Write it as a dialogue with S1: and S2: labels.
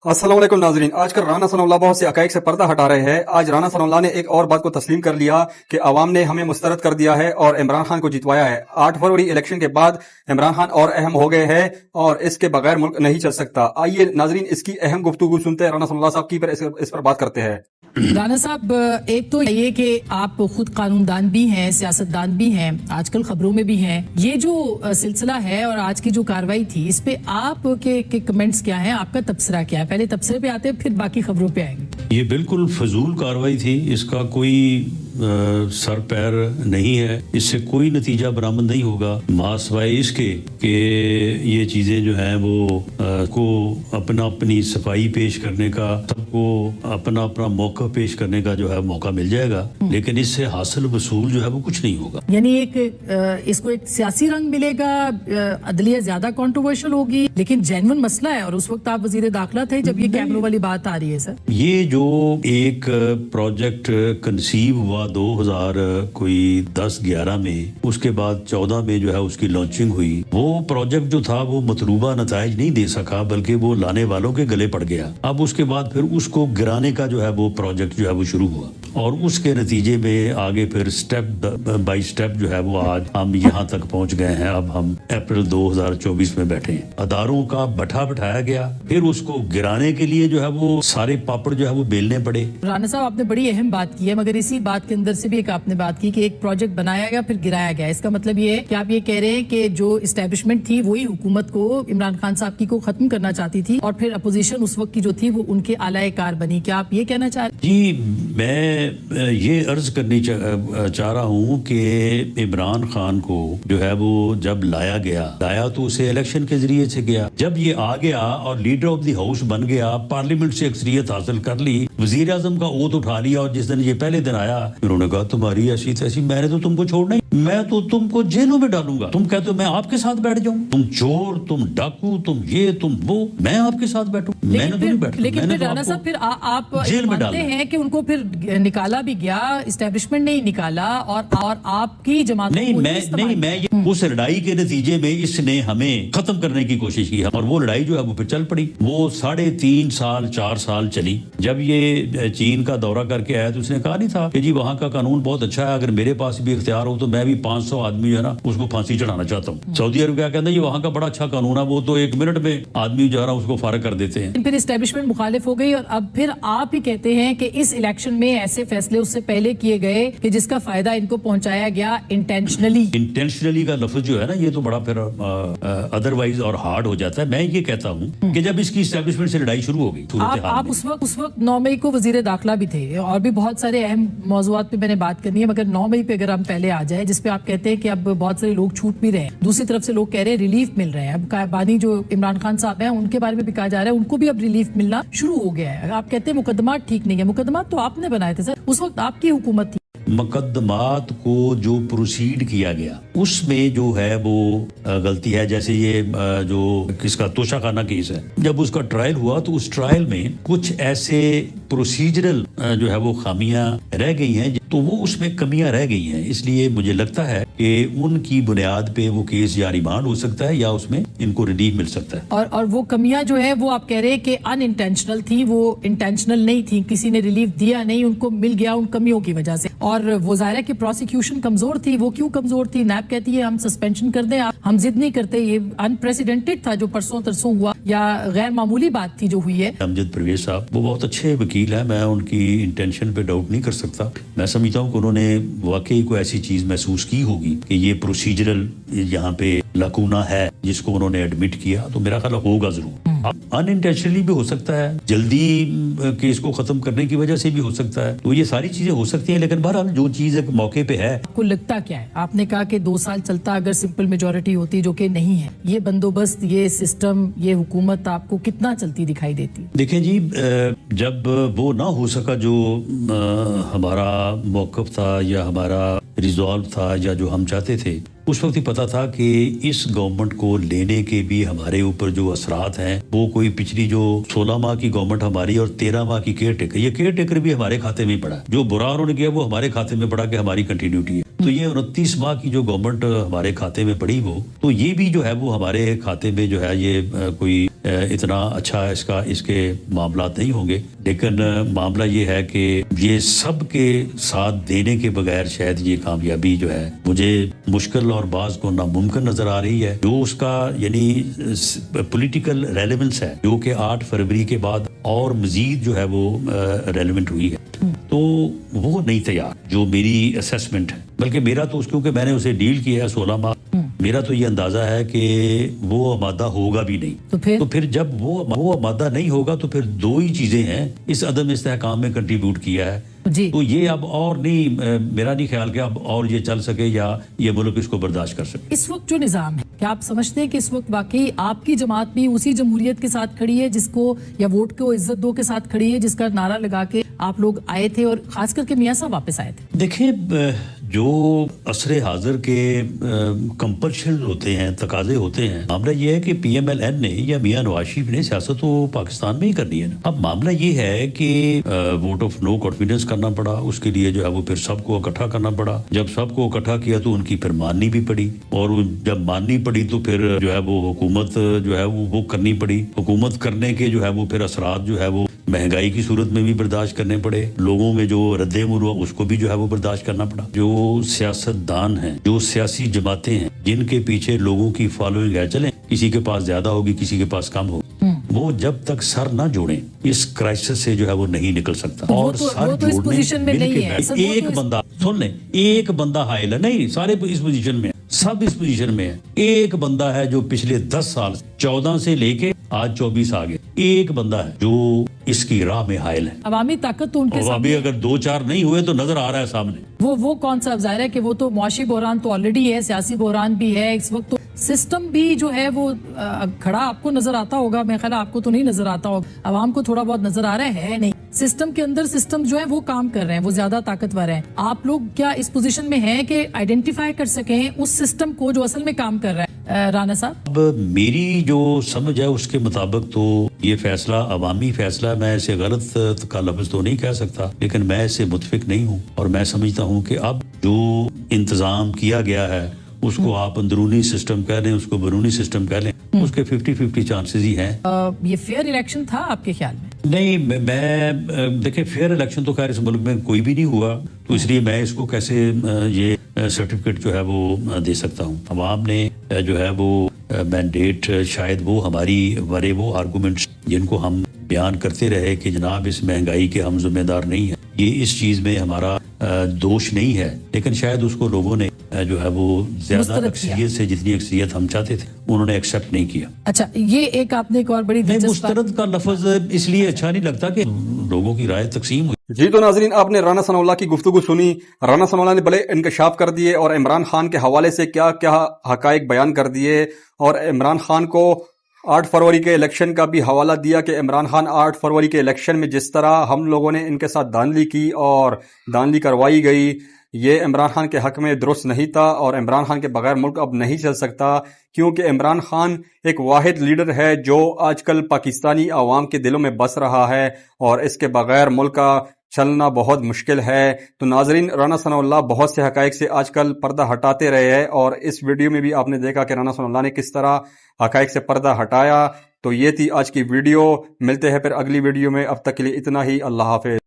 S1: अस्सलाम वालेकुम नाजरीन। आजकल राना सनाउल्लाह बहुत से हकाइक से पर्दा हटा रहे हैं। आज राना सनाउल्लाह ने एक और बात को तस्लीम कर लिया कि अवाम ने हमें मुस्तरद कर दिया है और इमरान खान को जितवाया है। 8 फरवरी इलेक्शन के बाद इमरान खान और अहम हो गए हैं और इसके बगैर मुल्क नहीं चल सकता। आइए नाजरीन इसकी अहम गुफ्तगू सुनते हैं राना सनाउल्लाह साहब की, पर इस पर बात करते हैं।
S2: राना साहब, एक तो ये कि आप खुद कानूनदान भी हैं, सियासतदान भी हैं, आजकल खबरों में भी हैं। ये जो सिलसिला है और आज की जो कार्रवाई थी, इस पे आपके कमेंट्स क्या हैं, आपका तबसरा क्या है? पहले तबसरे पे आते हैं, फिर बाकी खबरों पे आएंगे।
S3: ये बिल्कुल फजूल कार्रवाई थी, इसका कोई सर पैर नहीं है, इससे कोई नतीजा बरामद नहीं होगा मासवाए इसके कि ये चीज़ें जो हैं वो को अपनी सफाई पेश करने का, सबको अपना मौका पेश करने का जो है मौका मिल जाएगा, लेकिन इससे हासिल वसूल जो है वो कुछ नहीं होगा।
S2: यानी इसको एक सियासी रंग मिलेगा, अदलिया ज्यादा कंट्रोवर्शियल होगी, लेकिन जेन्युइन मसला है। और उस वक्त आप वजीर दाखिला थे जब ये कैमरों वाली बात आ रही है। सर,
S3: ये जो एक प्रोजेक्ट कंसीव हुआ 2010-11 में, उसके बाद 14 में जो है उसकी लॉन्चिंग हुई, वो प्रोजेक्ट जो था वो मतलूबा नताइज नहीं दे सका, बल्कि वो लाने वालों के गले पड़ गया। अब उसके बाद फिर उसको गिराने का जो है वो प्रोजेक्ट जो है वो शुरू हुआ और उसके नतीजे में आगे फिर स्टेप बाय स्टेप जो है वो आज हम यहाँ तक पहुँच गए हैं। अब हम अप्रैल 2024 में बैठे हैं। अदारों का बैठाया गया, फिर उसको गिराने के लिए जो है वो सारे पापड़ जो है वो बेलने पड़े।
S2: राना साहब, आपने बड़ी अहम बात की है, मगर इसी बात के अंदर से भी एक आपने बात की कि एक प्रोजेक्ट बनाया गया फिर गिराया गया। इसका मतलब ये है कि आप ये कह रहे हैं कि जो इस्टेब्लिशमेंट थी वही हुकूमत को, इमरान खान साहब की को खत्म करना चाहती थी और फिर अपोजिशन उस वक्त की जो थी वो उनके आलाए कार बनी। क्या आप ये कहना चाह रहे हैं?
S3: जी, मैं ये अर्ज करनी चाह रहा हूँ कि इमरान खान को जो है वो जब लाया तो उसे इलेक्शन के जरिए से गया। जब ये आ गया और लीडर ऑफ द हाउस बन गया, पार्लियामेंट से अक्सरियत हासिल कर ली, वजीर आजम का ओथ उठा लिया, और जिस दिन ये पहले दिन आया उन्होंने कहा तुम्हारी ऐसी तैसी, मैंने तो तुमको छोड़ना ही, मैं तो तुमको जेलों में डालूंगा। तुम कहते हो मैं आपके साथ बैठ जाऊं, तुम चोर, तुम डाकू, तुम ये तुम वो, मैं आपके साथ बैठूं? मैंने तो नहीं बैठा।
S2: लेकिन फिर राना साहब, फिर आप
S3: जेल में डालते
S2: हैं कि उनको फिर निकाला भी गया, इस्टेब्लिशमेंट ने ही निकाला और आपकी जमात
S3: नहीं, मैं उस लड़ाई के नतीजे में इसने हमें खत्म करने की कोशिश की और वो लड़ाई जो है वो फिर चल पड़ी। वो 3.5-4 साल चली। जब ये चीन का दौरा करके आया तो उसने कहा नहीं था कि जी वहाँ का कानून बहुत अच्छा है, अगर मेरे पास भी इख्तियार हो तो मैं भी 500 आदमी जो है ना उसको फांसी चढ़ाना चाहता हूँ। सऊदी अरब क्या कहता है, ये वहाँ का बड़ा अच्छा कानून है, वो तो 1 मिनट में आदमी जो है ना उसको फारग कर देते हैं।
S2: फिर इस्टेब्लिशमेंट मुखालिफ हो गई और अब फिर आप ही कहते हैं कि इस इलेक्शन में ऐसे फैसले उससे पहले किए गए कि जिसका फायदा इनको पहुंचाया गया इंटेंशनली का लफ्ज जो है ना, ये तो बड़ा फिर अदरवाइज और हार्ड हो जाता है। मैं ये कहता हूँ कि जब इसकी इस्टेब्लिशमेंट से लड़ाई शुरू हो गई, आप उस वक्त 9 मई को वजीर दाखिला भी थे और भी बहुत सारे अहम मौजूआत पे मैंने बात करनी है, मगर 9 मई पे अगर हम पहले आ जाए, जिसपे आप कहते हैं कि अब बहुत सारे लोग छूट भी रहे हैं, दूसरी तरफ से लोग कह रहे हैं रिलीफ मिल रहे हैं। अब बानी जो इमरान खान साहब हैं उनके बारे में भी कहा जा रहा है उनको भी अब रिलीफ मिलना शुरू हो गया है। आप कहते हैं मुकदमा ठीक नहीं है। मुकदमा तो आपने बनाए थे सर, उस वक्त आपकी हुकूमत थी।
S3: मुकदमात को जो प्रोसीड किया गया उसमें जो है वो गलती है। जैसे ये जो किसका तोशाखाना केस है, जब उसका ट्रायल हुआ तो उस ट्रायल में कुछ ऐसे प्रोसीजरल जो है वो खामियां रह गई हैं, तो वो उसमें कमियां रह गई हैं। इसलिए मुझे लगता है कि उनकी बुनियाद पे वो केस या रिमांड हो सकता है या उसमें इनको रिलीफ मिल सकता है।
S2: और वो कमियां जो है वो आप कह रहे हैं कि अनइंटेंशनल थी, वो इंटेंशनल नहीं थी, किसी ने रिलीफ दिया नहीं, उनको मिल गया उन कमियों की वजह से। और वो जाहिर है कि प्रोसिक्यूशन कमजोर थी। वो क्यों कमजोर थी? नैब कहती है हम सस्पेंशन कर दें, हम जिद नहीं करते। ये अनप्रेसिडेंटेड था जो परसों तरसों हुआ, या गैर मामूली बात थी जो हुई है।
S3: अमजद परवेज साहब वो बहुत अच्छे वकील हैं, मैं उनकी इंटेंशन पे डाउट नहीं कर सकता। मैं समझता हूँ कि उन्होंने वाकई कोई ऐसी चीज महसूस की होगी कि ये प्रोसीजरल यहाँ पे लकूना है जिसको उन्होंने एडमिट किया, तो मेरा ख्याल होगा जरूर। अनइंटेंशनली भी हो सकता है, जल्दी केस को खत्म करने की वजह से भी हो सकता है, तो ये सारी चीजें हो सकती हैं। लेकिन बहरहाल जो चीज एक मौके पे है।
S2: आपको लगता क्या है? आपने कहा कि 2 साल चलता अगर सिंपल मेजोरिटी होती, जो कि नहीं है। ये बंदोबस्त, ये सिस्टम, ये हुकूमत आपको कितना चलती दिखाई देती?
S3: देखें जी, जब वो ना हो सका जो हमारा मौक़िफ़ था या हमारा रिजॉल्व था या जो हम चाहते थे, उस वक्त ही पता था कि इस गवर्नमेंट को लेने के भी हमारे ऊपर जो असरात हैं वो कोई पिछली जो 16 माह की गवर्नमेंट हमारी और 13 माह की केयर टेकर, ये केयर टेकर भी हमारे खाते में पड़ा। जो बुरा उन्होंने किया वो हमारे खाते में पड़ा कि हमारी कंटिन्यूटी है। तो تو یہ 29 ماہ کی جو گورنمنٹ ہمارے کھاتے میں پڑی وہ، تو یہ بھی جو ہے وہ ہمارے کھاتے میں جو ہے یہ کوئی اتنا اچھا اس کے معاملات نہیں ہوں گے، لیکن معاملہ یہ ہے کہ یہ سب کے ساتھ دینے کے بغیر شاید یہ کامیابی جو ہے مجھے مشکل اور بعض کو ناممکن نظر آ رہی ہے۔ جو اس کا یعنی پولیٹیکل ریلیونس ہے جو کہ 8 فروری کے بعد اور مزید جو ہے وہ ریلیونٹ ہوئی ہے، تو وہ نہیں تیار، جو میری اسیسمنٹ ہے، بلکہ میرا تو کیونکہ میں نے اسے ڈیل کیا ہے 16 ماہ، میرا تو یہ اندازہ ہے کہ وہ آمادہ ہوگا بھی نہیں۔ تو پھر جب وہ آمادہ نہیں ہوگا تو پھر 2 ہی چیزیں ہیں اس عدم استحکام میں کنٹریبیوٹ کیا ہے، تو یہ اب اور نہیں، میرا نہیں خیال کہ اب اور یہ چل سکے یا یہ ملک اس کو برداشت کر سکے۔
S2: اس وقت جو نظام ہے، کیا آپ سمجھتے ہیں کہ اس وقت واقعی آپ کی جماعت بھی اسی جمہوریت کے ساتھ کھڑی ہے جس کو، یا ووٹ کو عزت دو کے ساتھ کھڑی ہے، جس کا نعرہ لگا کے آپ لوگ آئے تھے اور خاص کر کے میاں صاحب واپس آئے تھے؟
S3: دیکھیں، جو عصر حاضر کے کمپلشن ہوتے ہیں، تقاضے ہوتے ہیں، معاملہ یہ ہے کہ پی ایم ایل این نے یا میاں نواز شریف نے سیاست تو پاکستان میں ہی کرنی ہے نا۔ اب معاملہ یہ ہے کہ ووٹ آف نو کانفیڈنس کرنا پڑا، اس کے لیے جو ہے وہ پھر سب کو اکٹھا کرنا پڑا، جب سب کو اکٹھا کیا تو ان کی پھر ماننی بھی پڑی، اور جب ماننی پڑی تو پھر جو ہے وہ حکومت جو ہے وہ کرنی پڑی۔ حکومت کرنے کے جو ہے وہ پھر اثرات جو ہے وہ مہنگائی کی صورت میں بھی برداشت کرنے پڑے، لوگوں میں جو رد عمل ہوا اس کو بھی جو ہے وہ برداشت کرنا پڑا۔ جو سیاست دان ہیں، جو سیاسی جماعتیں ہیں جن کے پیچھے لوگوں کی فالوئنگ ہے، چلیں کسی کے پاس زیادہ ہوگی کسی کے پاس کم ہوگی، وہ جب تک سر نہ جوڑیں اس کرائسس سے جو ہے وہ نہیں نکل سکتا۔ اور سر جوڑنے ایک بندہ، سن لیں، ایک بندہ حائل ہے، نہیں سارے اس پوزیشن میں ہیں، سب اس پوزیشن میں ہے، ایک بندہ ہے جو پچھلے 10 سال 14 سے لے کے آج 24 آگے، ایک بندہ ہے جو اس کی راہ میں حائل ہے۔
S2: عوامی طاقت تو ان کے
S3: ابھی اگر 2-4 نہیں ہوئے تو نظر آ رہا ہے سامنے۔
S2: وہ کون سا ظاہر ہے کہ وہ تو معاشی بحران تو آلریڈی ہے، سیاسی بحران بھی ہے اس وقت، تو سسٹم بھی جو ہے وہ کھڑا آپ کو نظر آتا ہوگا، میں خیال آپ کو تو نہیں نظر آتا ہوگا، عوام کو تھوڑا بہت نظر آ رہا ہے نہیں، سسٹم کے اندر سسٹم جو ہے وہ کام کر رہے ہیں، وہ زیادہ طاقتور ہیں۔ آپ لوگ کیا اس پوزیشن میں ہیں کہ آئیڈینٹیفائی کر سکیں اس سسٹم کو جو اصل میں کام کر رہا ہے؟ رانا صاحب،
S3: اب میری جو سمجھ ہے اس کے مطابق تو یہ فیصلہ عوامی فیصلہ ہے، میں اسے غلط کا لفظ تو نہیں کہہ سکتا، لیکن میں اسے متفق نہیں ہوں، اور میں سمجھتا ہوں کہ اب جو انتظام کیا گیا ہے اس کو آپ اندرونی سسٹم کہہ لیں، اس کو بیرونی سسٹم کہہ لیں، اس کے 50-50 چانسز ہی ہیں۔
S2: یہ فیئر الیکشن تھا آپ کے خیال میں؟
S3: نہیں، میں دیکھیں فیئر الیکشن تو خیر اس ملک میں کوئی بھی نہیں ہوا، تو اس لیے میں اس کو کیسے یہ سرٹیفکیٹ جو ہے وہ دے سکتا ہوں۔ عوام نے جو ہے وہ مینڈیٹ، شاید وہ ہماری ورے وہ آرگومنٹس جن کو ہم بیان کرتے رہے کہ جناب اس مہنگائی کے ہم ذمہ دار نہیں ہیں، یہ اس چیز میں ہمارا دوش نہیں ہے، لیکن شاید اس کو لوگوں نے جو ہے وہ زیادہ اکثریت سے، جتنی اکثریت ہم چاہتے تھے، انہوں نے ایکسیپٹ نہیں کیا۔
S2: اچھا، یہ ایک آپ نے ایک اور بڑی
S3: مسترد کا لفظ اس لیے اچھا نہیں لگتا کہ لوگوں کی رائے تقسیم ہوئی۔
S1: جی تو ناظرین، آپ نے رانا ثناء اللہ کی گفتگو سنی۔ رانا ثناء اللہ نے بڑے انکشاف کر دیے اور عمران خان کے حوالے سے کیا کیا حقائق بیان کر دیے، اور عمران خان کو 8 فروری کے الیکشن کا بھی حوالہ دیا کہ عمران خان 8 فروری کے الیکشن میں جس طرح ہم لوگوں نے ان کے ساتھ دھاندلی کی اور دھاندلی کروائی گئی، یہ عمران خان کے حق میں درست نہیں تھا، اور عمران خان کے بغیر ملک اب نہیں چل سکتا، کیونکہ عمران خان ایک واحد لیڈر ہے جو آج کل پاکستانی عوام کے دلوں میں بس رہا ہے، اور اس کے بغیر ملک کا چلنا بہت مشکل ہے۔ تو ناظرین، رانا ثناء اللہ بہت سے حقائق سے آج کل پردہ ہٹاتے رہے ہیں، اور اس ویڈیو میں بھی آپ نے دیکھا کہ رانا ثناء اللہ نے کس طرح حقائق سے پردہ ہٹایا۔ تو یہ تھی آج کی ویڈیو، ملتے ہیں پھر اگلی ویڈیو میں، اب تک کے لیے اتنا ہی، اللہ حافظ۔